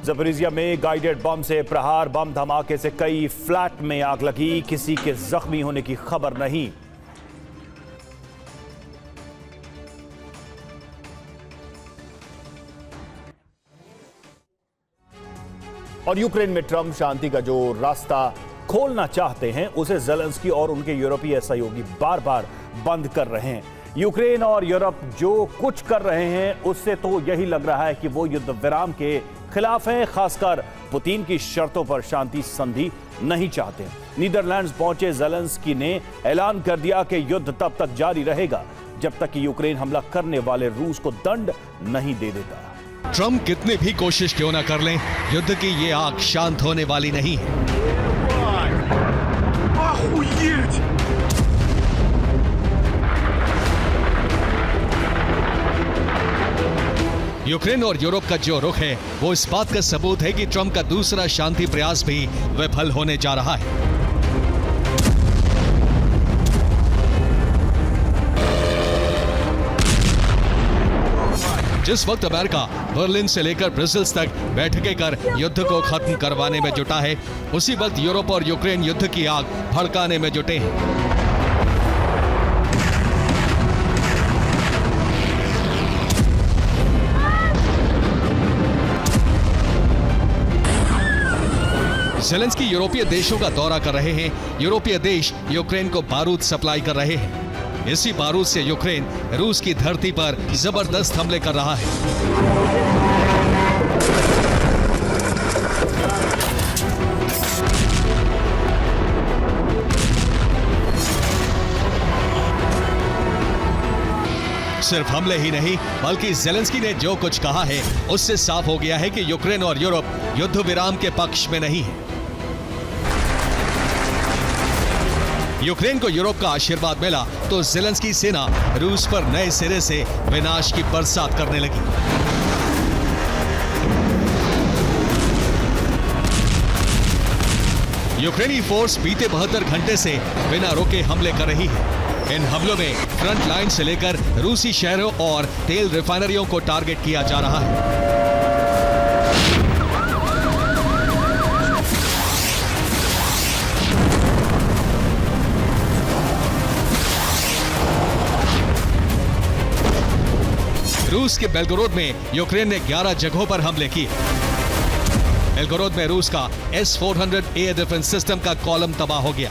Zaporizhzhia में guided bomb से प्रहार, बम धमाके से कई फ्लैट में आग लगी, किसी के जख्मी होने की खबर नहीं। और यूक्रेन में ट्रंप शांति का जो रास्ता खोलना चाहते हैं उसे ज़ेलेंस्की और उनके यूरोपीय सहयोगी बार बार बंद कर रहे हैं। यूक्रेन और यूरोप जो कुछ कर रहे हैं उससे तो यही लग रहा है कि वो युद्ध विराम के खिलाफ हैं, खासकर पुतिन की शर्तों पर शांति संधि नहीं चाहते। नीदरलैंड्स पहुंचे ज़ेलेंस्की ने ऐलान कर दिया कि युद्ध तब तक जारी रहेगा जब तक कि यूक्रेन हमला करने वाले रूस को दंड नहीं दे देता। ट्रंप कितनी भी कोशिश क्यों ना कर लें, युद्ध की ये आग शांत होने वाली नहीं है। यूक्रेन और यूरोप का जो रुख है वो इस बात का सबूत है कि ट्रंप का दूसरा शांति प्रयास भी विफल होने जा रहा है। जिस वक्त अमेरिका बर्लिन से लेकर ब्रसेल्स तक बैठकें कर युद्ध को खत्म करवाने में जुटा है, उसी वक्त यूरोप और यूक्रेन युद्ध की आग भड़काने में जुटे हैं। ज़ेलेंस्की यूरोपीय देशों का दौरा कर रहे हैं। यूरोपीय देश यूक्रेन को बारूद सप्लाई कर रहे हैं। इसी बारूद से यूक्रेन रूस की धरती पर जबरदस्त हमले कर रहा है। सिर्फ हमले ही नहीं बल्कि ज़ेलेंस्की ने जो कुछ कहा है उससे साफ हो गया है कि यूक्रेन और यूरोप युद्ध विराम के पक्ष में नहीं है। यूक्रेन को यूरोप का आशीर्वाद मिला तो ज़ेलेंस्की सेना रूस पर नए सिरे से विनाश की बरसात करने लगी। यूक्रेनी फोर्स बीते 72 घंटे से बिना रोके हमले कर रही है। इन हमलों में फ्रंट लाइन से लेकर रूसी शहरों और तेल रिफाइनरियों को टारगेट किया जा रहा है। रूस के बेलगोरोद में यूक्रेन ने 11 जगहों पर हमले किए। बेलगोरोद में रूस का S-400 एयर डिफेंस सिस्टम का कॉलम तबाह हो गया।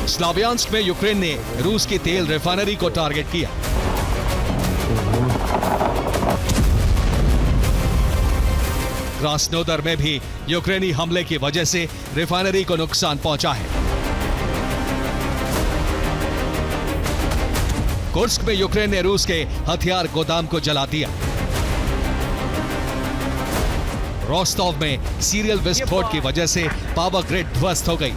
स्लावियांस्क में यूक्रेन ने रूस की तेल रिफाइनरी को टारगेट किया। क्रास्नोदर में भी यूक्रेनी हमले की वजह से रिफाइनरी को नुकसान पहुंचा है। कुर्स्क में यूक्रेन ने रूस के हथियार गोदाम को जला दिया। रोस्टोव में सीरियल विस्फोट की वजह से पावर ग्रिड ध्वस्त हो गई।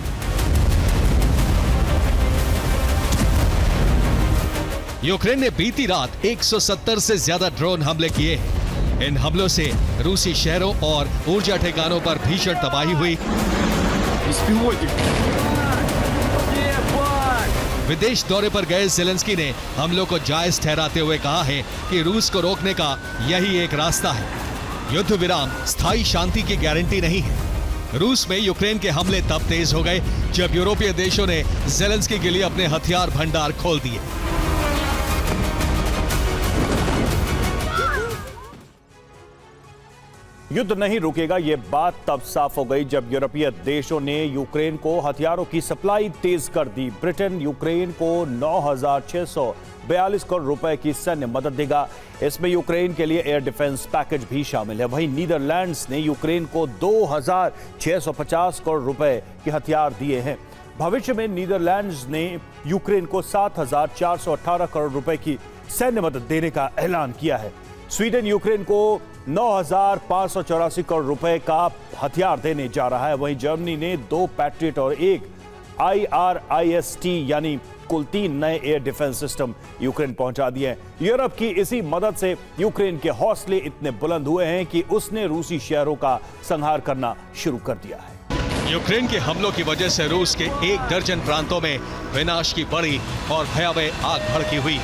यूक्रेन ने बीती रात 170 से ज्यादा ड्रोन हमले किए हैं। इन हमलों से रूसी शहरों और ऊर्जा ठिकानों पर भीषण तबाही हुई। विदेश दौरे पर गए ज़ेलेंस्की ने हमलों को जायज ठहराते हुए कहा है कि रूस को रोकने का यही एक रास्ता है। युद्ध विराम स्थायी शांति की गारंटी नहीं है। रूस में यूक्रेन के हमले तब तेज हो गए जब यूरोपीय देशों ने ज़ेलेंस्की के लिए अपने हथियार भंडार खोल दिए। युद्ध नहीं रुकेगा ये बात तब साफ हो गई जब यूरोपीय देशों ने यूक्रेन को हथियारों की सप्लाई तेज कर दी। ब्रिटेन यूक्रेन को 9,642 करोड़ रुपए की सैन्य मदद देगा। इसमें यूक्रेन के लिए एयर डिफेंस पैकेज भी शामिल है। वहीं नीदरलैंड्स ने यूक्रेन को 2,650 करोड़ रुपए के हथियार दिए हैं। भविष्य में नीदरलैंड्स ने यूक्रेन को 7,418 करोड़ रुपए की सैन्य मदद देने का ऐलान किया है। स्वीडन यूक्रेन को 9,584 करोड़ रुपए का हथियार देने जा रहा है। वहीं जर्मनी ने 2 पैट्रियट और 1 IRIS-T यानी कुल 3 नए एयर डिफेंस सिस्टम यूक्रेन पहुंचा दिए हैं। यूरोप की इसी मदद से यूक्रेन के हौसले इतने बुलंद हुए हैं कि उसने रूसी शहरों का संहार करना शुरू कर दिया है। यूक्रेन के हमलों की वजह से रूस के 1 दर्जन प्रांतों में विनाश की बड़ी और भयावह आग भड़की हुई।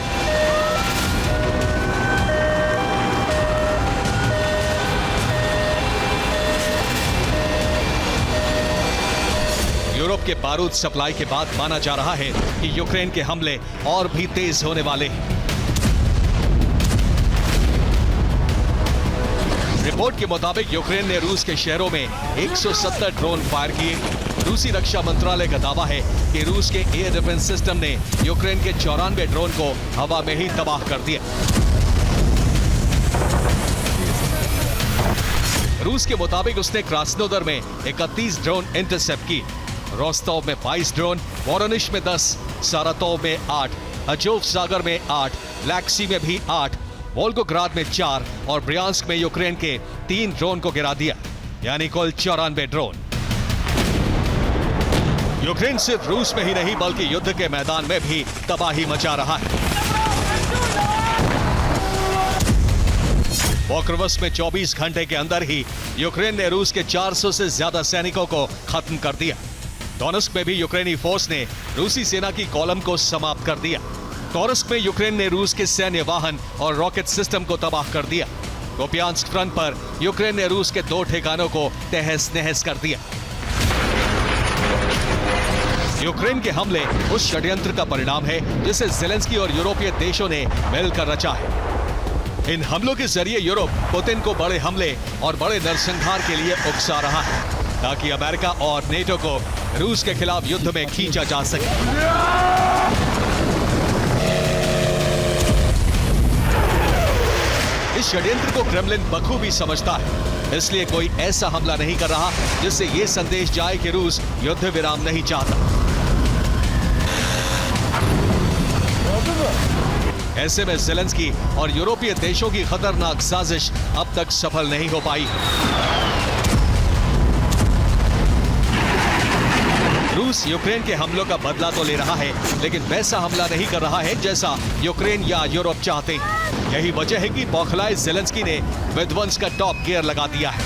के बारूद सप्लाई के बाद माना जा रहा है कि यूक्रेन के हमले और भी तेज होने वाले हैं। रिपोर्ट के मुताबिक यूक्रेन ने रूस के शहरों में 170 ड्रोन फायर किए। रूसी रक्षा मंत्रालय का दावा है कि रूस के एयर डिफेंस सिस्टम ने यूक्रेन के 94 ड्रोन को हवा में ही तबाह कर दिया। रूस के मुताबिक उसने क्रास्नोदर में 31 ड्रोन इंटरसेप्ट की, रोस्तोव में 22 ड्रोन, वोरोनिश में 10, सारातोव में 8, अजोव सागर में 8, ब्लैक सी में भी 8, वोल्गोग्राद में 4 और ब्रियांस्क में यूक्रेन के 3 ड्रोन को गिरा दिया, यानी कुल 94 ड्रोन। यूक्रेन सिर्फ रूस में ही नहीं बल्कि युद्ध के मैदान में भी तबाही मचा रहा है। पोक्रवस में 24 घंटे के अंदर ही यूक्रेन ने रूस के 400 से ज्यादा सैनिकों को खत्म कर दिया। डोनेस्क में भी यूक्रेनी फोर्स ने रूसी सेना की कॉलम को समाप्त कर दिया। टोरस्क में यूक्रेन ने रूस के सैन्य वाहन और रॉकेट सिस्टम को तबाह कर दिया। कुपियांस्क फ्रंट पर यूक्रेन ने रूस के 2 ठिकानों को तहस नहस कर दिया। यूक्रेन के हमले उस षड्यंत्र का परिणाम है जिसे ज़ेलेंस्की और यूरोपीय देशों ने मिलकर रचा है। इन हमलों के जरिए यूरोप पुतिन को बड़े हमले और बड़े नरसंहार के लिए उकसा रहा है ताकि अमेरिका और नेटो को रूस के खिलाफ युद्ध में खींचा जा सके। इस षड्यंत्र को क्रेमलिन बखूबी समझता है, इसलिए कोई ऐसा हमला नहीं कर रहा जिससे ये संदेश जाए कि रूस युद्ध विराम नहीं चाहता। ऐसे में ज़ेलेंस्की और यूरोपीय देशों की खतरनाक साजिश अब तक सफल नहीं हो पाई। रूस यूक्रेन के हमलों का बदला तो ले रहा है, लेकिन वैसा हमला नहीं कर रहा है जैसा यूक्रेन या यूरोप चाहते हैं। यही वजह है कि बौखलाए ज़ेलेंस्की ने विध्वंस का टॉप गियर लगा दिया है।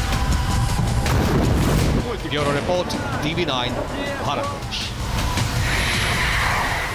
Bureau report, TV9, Bharat.